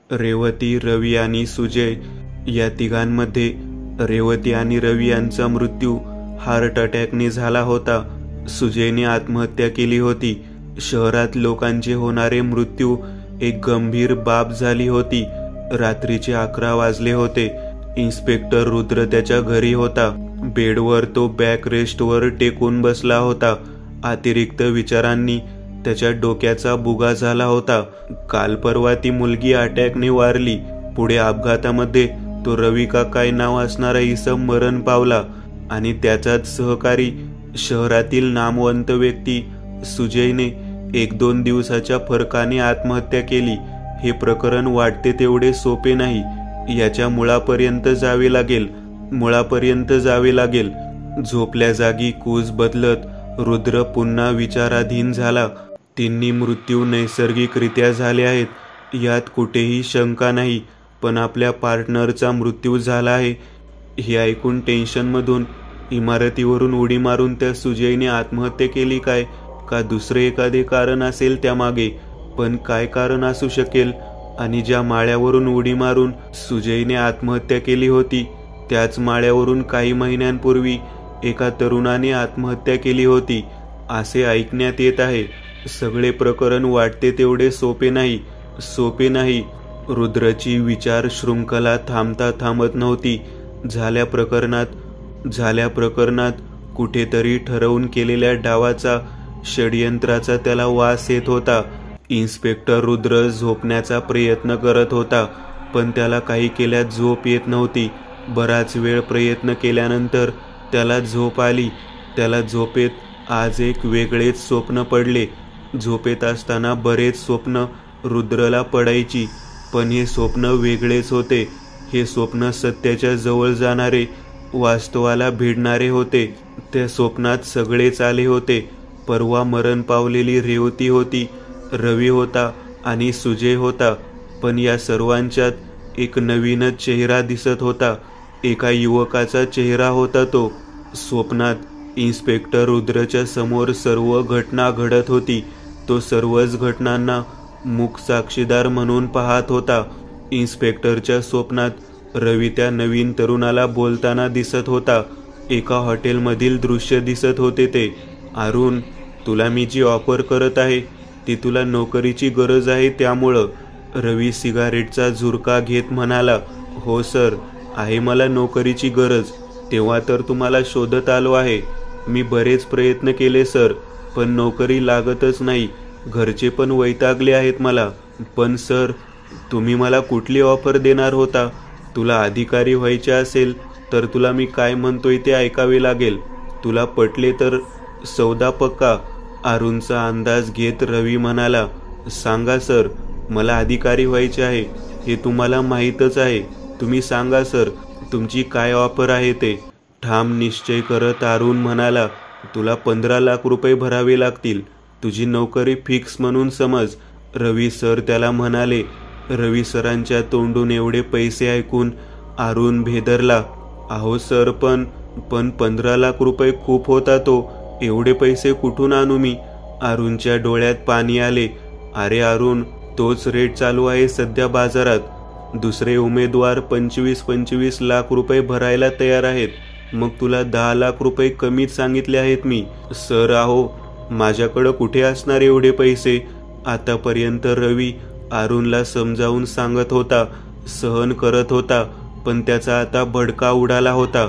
रेवती, रवी आणि सुजय या तिघांमध्ये रेवती आणि रवी यांचा मृत्यू हार्ट अटॅकने झाला होता. सुजयने आत्महत्या केली होती. शहरात लोकांचे होणारे मृत्यू एक गंभीर बाब झाली होती. रात्रीचे 11 वाजले होते. इन्स्पेक्टर रुद्र त्याच्या घरी होता. बेडवर तो बॅक रेस्टवर टेकून बसला होता. अतिरिक्त विचारांनी त्याच्या डोक्याचा बुगा झाला होता. काल परवा ती मुलगी अटॅकने वारली. पुढे अपघातामध्ये तो रवी का काय नाव असणारा इसम मरण पावला आणि त्याचाच सहकारी शहरातील नामवंत व्यक्ती सुजयने 1-2 दिवसाच्या फरकाने आत्महत्या केली. हे प्रकरण वाटते तेवढे सोपे नाही. याच्या मुळापर्यंत जावे लागेल. झोपल्या जागी कूस बदलत रुद्र पुन्हा विचाराधीन झाला. तिन्ही मृत्यू नैसर्गिकरित्या झाले आहेत, यात कुठेही शंका नाही. पण आपल्या पार्टनरचा मृत्यू झाला आहे हे ऐकून टेन्शनमधून इमारतीवरून उडी मारून त्या सुजयने आत्महत्या केली काय, का दुसरे एखादे कारण असेल त्यामागे. पण काय कारण असू शकेल? आणि ज्या माळ्यावरून उडी मारून सुजयने आत्महत्या केली होती त्याच माळ्यावरून काही महिन्यांपूर्वी एका तरुणाने आत्महत्या केली होती असे ऐकण्यात येत आहे. सगळे प्रकरण वाटते तेवढे सोपे नाही. रुद्रची विचार शृंखला थांबता थांबत नव्हती. झाल्या प्रकरणात कुठेतरी ठरवून केलेल्या डावाचा, षडयंत्राचा त्याला वास येत होता. इन्स्पेक्टर रुद्र झोपण्याचा प्रयत्न करत होता, पण त्याला काही केल्यात झोप येत नव्हती. बराच वेळ प्रयत्न केल्यानंतर त्याला झोप आली. त्याला झोपेत आज एक वेगळेच स्वप्न पडले. झोपेत असताना बरेच स्वप्न रुद्रला पडायची, पण हे स्वप्न वेगळेच होते. हे स्वप्न सत्याच्या जवळ जाणारे, वास्तवाला भिडणारे होते. त्या स्वप्नात सगळेच आले होते. परवा मरण पावलेली रेवती होती, रवी होता आणि सुजय होता. पण या सर्वांच्यात एक नवीनच चेहरा दिसत होता. एका युवकाचा चेहरा होता तो. स्वप्नात इन्स्पेक्टर रुद्रच्या समोर सर्व घटना घडत होती. तो सर्वच घटनांना मूक साक्षीदार म्हणून पाहत होता. इन्स्पेक्टरच्या स्वप्नात रवी त्या नवीन तरुणाला बोलताना दिसत होता. एका हॉटेलमधील दृश्य दिसत होते ते. अरुण, तुला मी जी ऑफर करत आहे ती तुला नोकरीची गरज आहे त्यामुळं. रवी सिगारेटचा झुरका घेत म्हणाला. हो सर, आहे मला नोकरीची गरज. तेव्हा तर तुम्हाला शोधत आलो आहे. मी बरेच प्रयत्न केले सर, पण नोकरी लागतच नाही. घरचे पण वैतागले आहेत मला. पण सर, तुम्ही मला कुठली ऑफर देणार होता? तुला अधिकारी व्हायचे असेल तर तुला मी काय म्हणतोय ते ऐकावे लागेल. तुला पटले तर सौदा पक्का. अरुणचा अंदाज घेत रवी म्हणाला. सांगा सर, मला अधिकारी व्हायचे आहे हे तुम्हाला माहीतच आहे. तुम्ही सांगा सर, तुमची काय ऑफर आहे ते. ठाम निश्चय करत अरुण म्हणाला. तुला 15 लाख रुपये भरावे लागतील. तुझी नोकरी फिक्स म्हणून समज. रवी सर त्याला म्हणाले. रवी सरांच्या तोंडून एवढे पैसे ऐकून अरुण भेदरला. अहो सर, पण 15 लाख रुपये खूप होता तो. एवढे पैसे कुठून आणू मी? अरुणच्या डोळ्यात पाणी आले. अरे अरुण, तोच रेट चालू आहे सध्या बाजारात. दुसरे उमेदवार 25-25 लाख रुपये भरायला तयार आहेत. मग तुला 10 लाख रुपये कमीच सांगितले आहेत मी. सर अहो, माझ्याकडं कुठे असणार एवढे पैसे? आतापर्यंत रवी अरुणला समजावून सांगत होता, सहन करत होता, पण त्याचा आता भडका उडाला होता.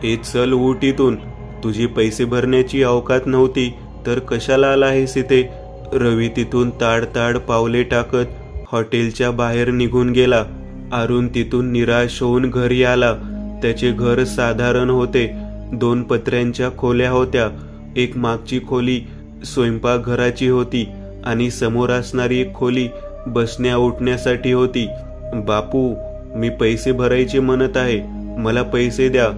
ए चल, उठ इथून. तुझी पैसे भरण्याची अवकात नव्हती तर कशाला आला आहेस इथे? रवी तिथून ताड पावले टाकत हॉटेलच्या बाहेर निघून गेला. अरुण तिथून निराश होऊन घरी आला. त्याचे घर साधारण होते. 2 पत्र्यांच्या खोल्या होत्या. एक मागची खोली स्वयंपाकघराची होती आणि समोर असणारी एक खोली बसण्या उठण्यासाठी होती. बापू, मी पैसे भरायचे म्हणत आहे. मला पैसे द्या.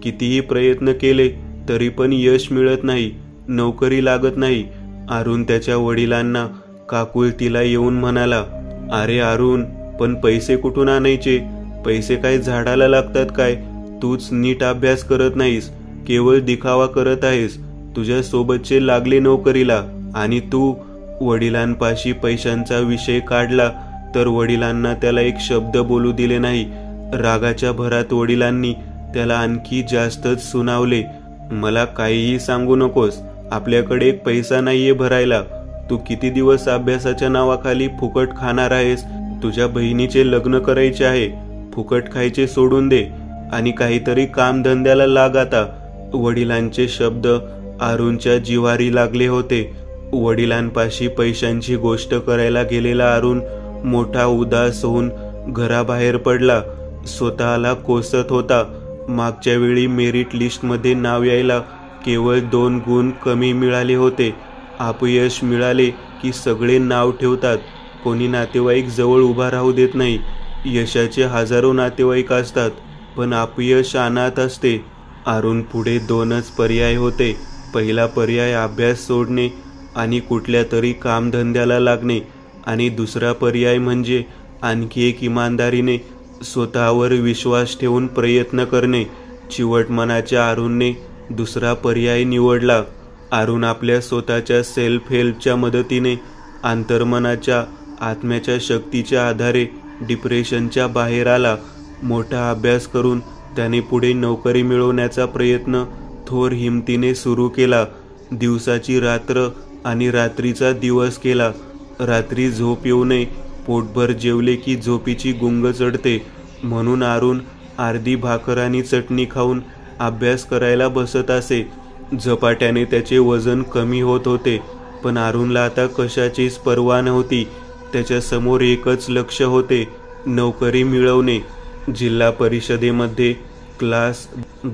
कितीही प्रयत्न केले तरी पण यश मिळत नाही. नोकरी लागत नाही. अरुण त्याच्या वडिलांना काकुळतीला येऊन म्हणाला. अरे अरुण, पण पैसे कुठून आणायचे? पैसे काय झाडाला लागतात काय? तूच नीट अभ्यास करत नाहीस, केवळ दिखावा करत आहेस. तुझ्या सोबतचे लागले नोकरीला आणि तू वडिलांपाशी पैशांचा विषय काढला तर वडिलांना त्याला एक शब्द बोलू दिले नाही. रागाच्या भरात वडिलांनी त्याला आणखी जास्तच सुनावले. मला काहीही सांगू नकोस. आपल्याकडे एक पैसा नाहीये भरायला. तू किती दिवस अभ्यासाच्या नावाखाली फुकट खाणार आहेस? तुझ्या बहिणीचे लग्न करायचे आहे. फुकट खायचे सोडून दे आणि काहीतरी काम धंद्याला लाग आता. वडिलांचे शब्द अरुणच्या जिव्हारी लागले होते. वडिलांपाशी पैशांची गोष्ट करायला गेलेला अरुण मोठा उदास होऊन घराबाहेर पडला. स्वतःला कोसत होता. मागच्या वेळी मेरिट लिस्टमध्ये नाव यायला केवळ 2 गुण कमी मिळाले होते. अपयश मिळाले की सगळे नाव ठेवतात. कोणी नातेवाईक जवळ उभा राहू देत नाही. यशाचे हजारो नातेवाईक असतात, पण अपयश अनाथ असते. अरुण पुढे 2च पर्याय होते. पहिला पर्याय अभ्यास सोडणे आणि कुठल्या तरी कामधंद्याला लागणे, आणि दुसरा पर्याय म्हणजे आणखी एक इमानदारीने स्वतःवर विश्वास ठेवून प्रयत्न करणे. चिवट मनाच्या अरुणने दुसरा पर्याय निवडला. अरुण आपल्या स्वतःच्या सेल्फ हेल्पच्या मदतीने अंतर्मनाच्या आत्म्याच्या शक्तीच्या आधारे डिप्रेशनच्या बाहेर आला. मोठा अभ्यास करून त्याने पुढे नोकरी मिळवण्याचा प्रयत्न थोर हिमतीने सुरू केला. दिवसाची रात्र आणि रात्रीचा दिवस केला. रात्री झोप येऊ नये. पोटभर जेवले की झोपीची गुंग चढते, म्हणून अरुण अर्धी भाकर आणि चटणी खाऊन अभ्यास करायला बसत असे. झपाट्याने त्याचे वजन कमी होत होते, पण अरुणला आता कशाचीच पर्वा नव्हती. त्याच्या समोर एकच लक्ष्य होते, नोकरी मिळवणे. जिल्हा परिषदेमध्ये क्लास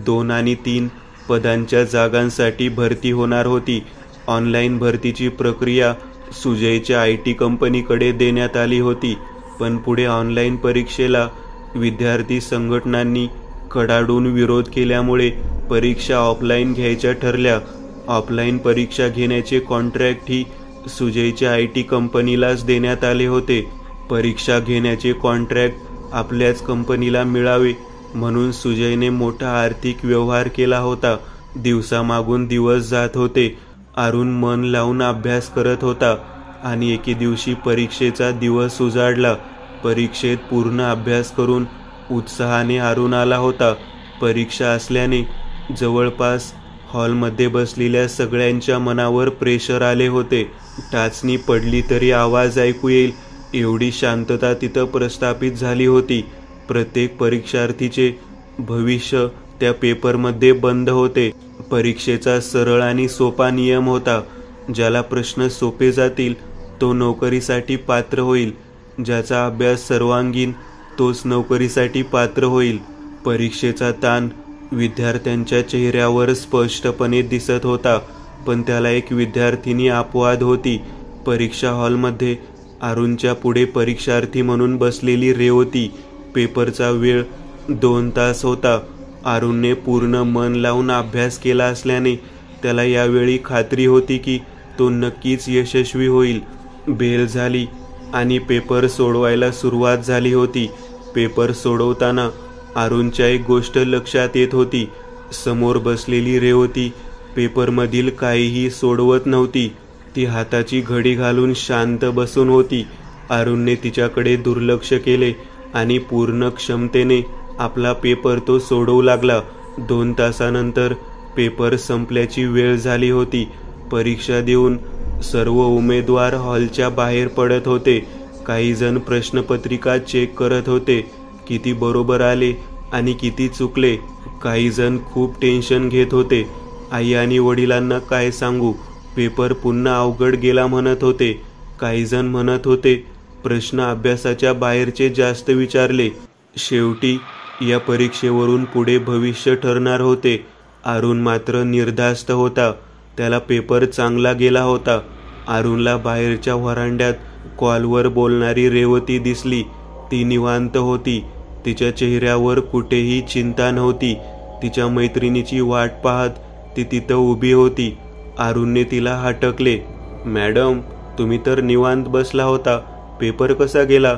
2 आणि 3 पदांच्या जागांसाठी भरती होणार होती. ऑनलाईन भरतीची प्रक्रिया सुजयच्या IT कंपनीकडे देण्यात आली होती, पण पुढे ऑनलाईन परीक्षेला विद्यार्थी संघटनांनी कडाडून विरोध केल्यामुळे परीक्षा ऑफलाईन घ्यायच्या ठरल्या. ऑफलाईन परीक्षा घेण्याचे कॉन्ट्रॅक्ट ही सुजयच्या IT कंपनीलाच देण्यात आले होते. परीक्षा घेण्याचे कॉन्ट्रॅक्ट आपल्याच कंपनीला मिळावे म्हणून सुजयने मोठा आर्थिक व्यवहार केला होता. दिवसामागून दिवस जात होते. अरुण मन लावून अभ्यास करत होता आणि एके दिवशी परीक्षेचा दिवस उजाडला. परीक्षेत पूर्ण अभ्यास करून उत्साहाने अरुण आला होता. परीक्षा असल्याने जवळपास हॉलमध्ये बसलेल्या सगळ्यांच्या मनावर प्रेशर आले होते. टाचणी पडली तरी आवाज ऐकू येईल एवढी शांतता तिथं प्रस्थापित झाली होती. प्रत्येक परीक्षार्थीचे भविष्य त्या पेपरमध्ये बंद होते. परीक्षेचा सरळ आणि सोपा नियम होता, ज्याला प्रश्न सोपे जातील तो नोकरीसाठी पात्र होईल. ज्याचा अभ्यास सर्वांगीण तोच नोकरीसाठी पात्र होईल. परीक्षेचा ताण विद्यार्थ्यांच्या चेहऱ्यावर स्पष्टपणे दिसत होता, पण त्याला एक विद्यार्थिनी अपवाद होती. परीक्षा हॉलमध्ये अरुणच्या पुढे परीक्षार्थी म्हणून बसलेली रेवती. पेपरचा वेळ 2 तास होता. अरुणने पूर्ण मन लावून अभ्यास केला असल्याने त्याला यावेळी खात्री होती की तो नक्कीच यशस्वी होईल. बेल झाली आणि पेपर सोडवायला सुरुवात झाली होती. पेपर सोडवताना अरुणच्या एक गोष्ट लक्षात येत होती. समोर बसलेली रेवती पेपरमधील काहीही सोडवत नव्हती. ती हाताची घडी घालून शांत बसून होती. अरुणने तिच्याकडे दुर्लक्ष केले आणि पूर्ण क्षमतेने आपला पेपर तो सोडवू लागला. 2 तासानंतर पेपर संपल्याची वेळ झाली होती. परीक्षा देऊन सर्व उमेदवार हॉलच्या बाहेर पडत होते. काही जण प्रश्नपत्रिका चेक करत होते, किती बरोबर आले आणि किती चुकले. काही जण खूप टेन्शन घेत होते. आई आणि वडिलांना काय सांगू, पेपर पुन्हा अवघड गेला म्हणत होते. काही जण म्हणत होते प्रश्न अभ्यासाच्या बाहेरचे जास्त विचारले. शेवटी या परीक्षेवरून पुढे भविष्य ठरणार होते. अरुण मात्र निर्धास्त होता. त्याला पेपर चांगला गेला होता. अरुणला बाहेरच्या व्हरांड्यात कॉलवर बोलणारी रेवती दिसली. ती निवांत होती. तिच्या चेहऱ्यावर कुठेही चिंता नव्हती. तिच्या मैत्रिणीची वाट पाहत ती तिथं उभी होती. अरुणने तिला हटकले. मॅडम, तुम्ही तर निवांत बसला होता. पेपर कसा गेला?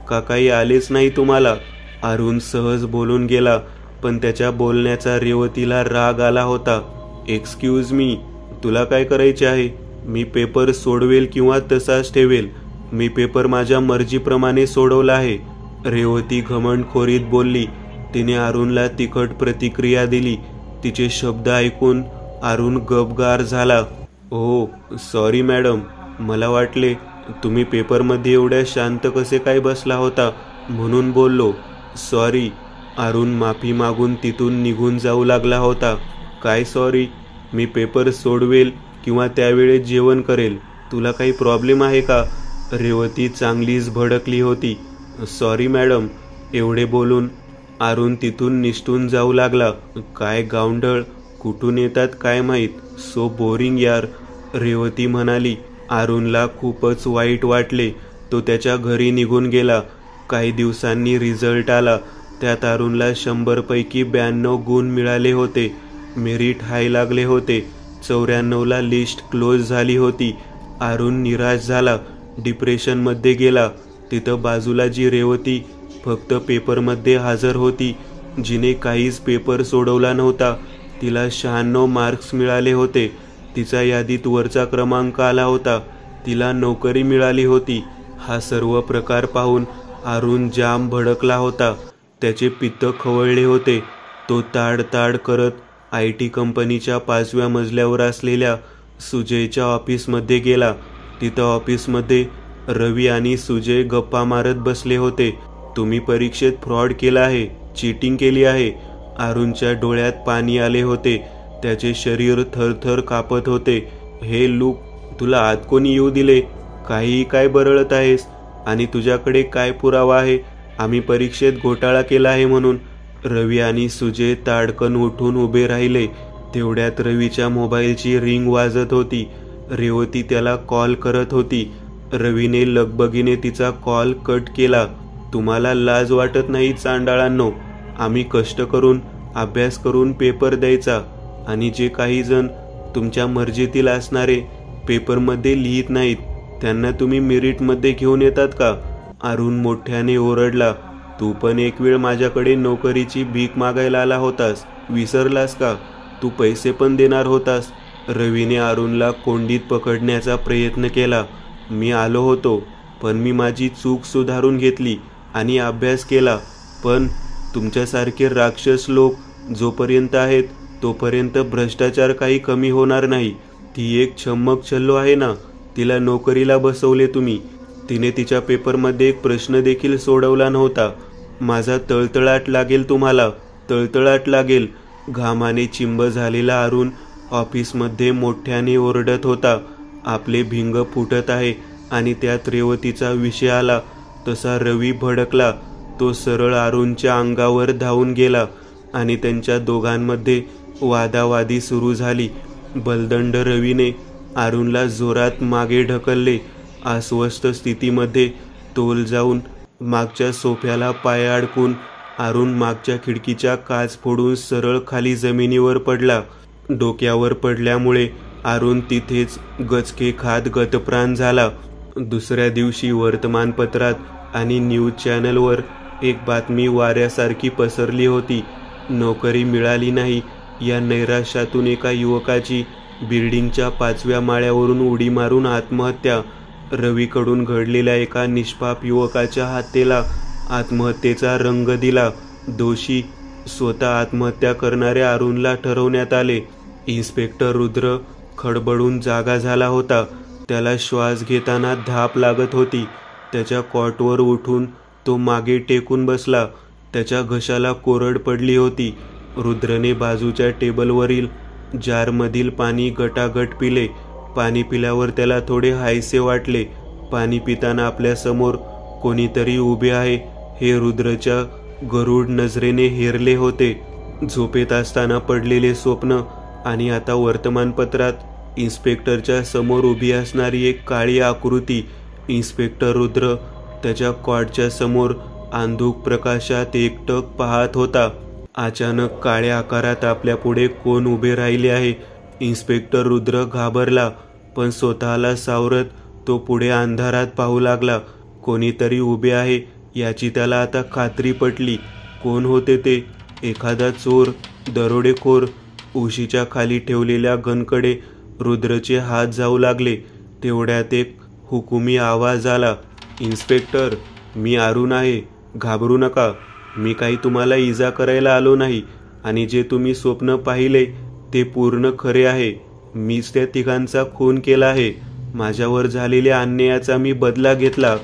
का काही आलेच नाही तुम्हाला? अरुण सहज बोलून गेला, पण त्याच्या बोलण्याचा रेवतीला राग आला होता. एक्सक्यूज मी, तुला काय करायचे आहे? मी पेपर सोडवेल किंवा तसाच ठेवेल. मी पेपर माझ्या मर्जीप्रमाणे सोडवला आहे, रेवती घमंडखोरीत बोलली. तिने अरुणला तिखट प्रतिक्रिया दिली. तिचे शब्द ऐकून अरुण गपगार झाला. हो सॉरी मॅडम, मला वाटले तुम्ही पेपरमध्ये एवढ्या शांत कसे काय बसला होता म्हणून बोललो. सॉरी. अरुण माफी मागून तिथून निघून जाऊ लागला होता. काय सॉरी? मी पेपर सोडवेल किंवा त्यावेळेस जेवण करेल. तुला काही प्रॉब्लेम आहे का? रेवती चांगलीच भडकली होती. Sorry madam. एवढे बोलून अरुण तिथून निसटून जाऊ लागला. काय गावंढळ, कुठून येतात काय माहीत. सो बोरिंग यार, रेवती म्हणाली. अरुणला खूपच वाईट वाटले. तो त्याच्या घरी निघून गेला. काही दिवसांनी रिझल्ट आला. त्यात अरुणला 100 पैकी 92 गुण मिळाले होते. मेरिट हाय लागले होते. 94ला लिस्ट क्लोज झाली होती. अरुण निराश झाला, डिप्रेशनमध्ये गेला. तिथं बाजूला जी रेवती फक्त पेपरमध्ये हजर होती, जिने काहीच पेपर सोडवला नव्हता, तिला 96 मार्क्स मिळाले होते. तिचा यादीत वरचा क्रमांक आला होता. तिला नोकरी मिळाली होती. हा सर्व प्रकार पाहून अरुण जाम भडकला होता. त्याचे पित्त खवळले होते. तो ताड करत IT कंपनीच्या 5व्या मजल्यावर असलेल्या सुजयच्या ऑफिसमध्ये गेला. तिथं ऑफिसमध्ये रवी आणि सुजय गप्पा मारत बसले होते. तुम्ही परीक्षेत फ्रॉड केला आहे, चीटिंग केली आहे. अरुणच्या डोळ्यात पाणी आले होते. त्याचे शरीर थरथर कापत होते. हे लूक, तुला आत कोणी येऊ दिले? काहीही काय बरळत आहेस? आणि तुझ्याकडे काय पुरावा आहे आम्ही परीक्षेत घोटाळा केला आहे म्हणून? रवी आणि सुजय ताडकन उठून उभे राहिले. तेवढ्यात रवीच्या मोबाईलची रिंग वाजत होती. रेवती त्याला कॉल करत होती. रवीने लगबगीने तिचा कॉल कट केला. तुम्हाला लाज वाटत नाही चांडाळांनो? आम्ही कष्ट करून अभ्यास करून पेपर द्यायचा, आणि जे काही जण तुमच्या मर्जीतील असणारे पेपरमध्ये लिहित नाहीत त्यांना तुम्ही मेरिटमध्ये घेऊन येतात का? अरुण मोठ्याने ओरडला. तू पण एक वेळ माझ्याकडे नोकरीची भीक मागायला आला होतास, विसरलास का? तू पैसे पण देणार होतास. रवीने अरुणला कोंडीत पकडण्याचा प्रयत्न केला. मी आलो होतो, पण मी माझी चूक सुधारून घेतली आणि अभ्यास केला. पण तुमच्यासारखे राक्षस लोक जोपर्यंत आहेत तोपर्यंत भ्रष्टाचार काही कमी होणार नाही. ती एक छम्मक छल्लो आहे ना, तिला नोकरीला बसवले तुम्ही. तिने तिच्या पेपरमध्ये एक प्रश्न देखील सोडवला नव्हता. माझा तळतळाट लागेल तुम्हाला, तळतळाट लागेल. घामाने चिंब झालेला अरुण ऑफिसमध्ये मोठ्याने ओरडत होता. आपले भिंग फुटत आहे आणि त्यात रेवतीचा विषय आला तसा रवी भडकला. तो सरळ अरुणच्या अंगावर धावून गेला आणि त्यांच्या दोघांमध्ये वादावादी सुरू झाली. बलदंड रवीने अरुणला जोरात मागे ढकलले. अस्वस्थ स्थितीमध्ये तोल जाऊन मागच्या सोफ्याला पाय अडकून अरुण मागच्या खिडकीच्या काच फोडून सरळ खाली जमिनीवर पडला. डोक्यावर पडल्यामुळे अरुण तिथेच गचके खात गतप्राण झाला. दुसऱ्या दिवशी वर्तमानपत्रात आणि न्यूज चॅनलवर एक बातमी वाऱ्यासारखी पसरली होती. नोकरी मिळाली नाही या नैराश्यातून एका युवकाची बिल्डिंगच्या 5व्या माळ्यावरून उडी मारून आत्महत्या. रवीकडून घडलेल्या एका निष्पाप युवकाच्या हत्येला आत्महत्येचा रंग दिला. दोषी स्वतः आत्महत्या करणाऱ्या अरुणला ठरवण्यात आले. इन्स्पेक्टर रुद्र खडबडून जागा झाला होता. त्याला श्वास घेताना धाप लागत होती. त्याच्या कॉटवर उठून तो मागे टेकून बसला. त्याच्या घशाला कोरड पडली होती. रुद्रने बाजूच्या टेबलवरील जारमधील पाणी गटागट पिले. पाणी पिल्यावर त्याला थोडे हायसे वाटले. पाणी पिताना आपल्यासमोर कोणीतरी उभे आहे हे रुद्रच्या गरुड नजरेने हेरले होते. झोपेत असताना पडलेले स्वप्न आणि आता वर्तमानपत्रात इन्स्पेक्टरच्या समोर उभी असणारी एक काळी आकृती. इन्स्पेक्टर रुद्र त्याच्या कॉटच्या समोर अंधुक प्रकाशात एकटक पाहत होता. अचानक काळ्या आकारात आपल्या पुढे कोण उभे राहिले आहे? इन्स्पेक्टर रुद्र घाबरला, पण स्वतःला सावरत तो पुढे अंधारात पाहू लागला. कोणीतरी उभे आहे याची त्याला आता खात्री पटली. कोण होते ते? एखादा चोर, दरोडेखोर? उशीच्या खाली ठेवलेल्या गनकडे रुद्रचे हात जाऊ लागले. तेवढ्यात एक हुकुमी आवाज आला, इन्स्पेक्टर, मी अरुण आहे, घाबरू नका. मी काही तुम्हाला इजा करायला आलो नाही आणि जे तुम्ही स्वप्न पाहिले ते पूर्ण खरे आहे. मीच त्या तिघांचा खून केला आहे. माझ्यावर झालेल्या अन्यायाचा मी बदला घेतला.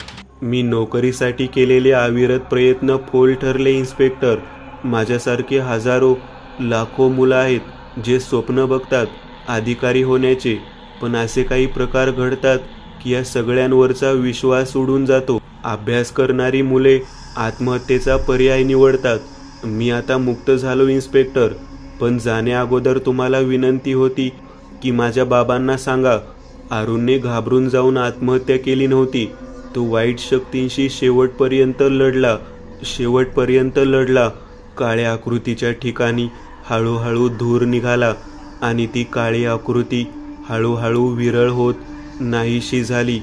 मी नोकरीसाठी केलेले अविरत प्रयत्न फोल ठरले इन्स्पेक्टर. माझ्यासारखे हजारो लाखो मुलं आहेत जे स्वप्न बघतात अधिकारी होण्याचे, पण असे काही प्रकार घडतात की या सगळ्यांवरचा विश्वास उडून जातो. अभ्यास करणारी मुले आत्महत्येचा पर्याय निवडतात. मी आता मुक्त झालो इन्स्पेक्टर, पण जाण्या अगोदर तुम्हाला विनंती होती की माझ्या बाबांना सांगा अरुणने घाबरून जाऊन आत्महत्या केली नव्हती. तो वाईट शक्तींशी शेवटपर्यंत लढला. काळ्या आकृतीच्या ठिकाणी हळूहळू धूर निघाला आणि ती काळी आकृती हळूहळू विरळ होत नाहीशी झाली.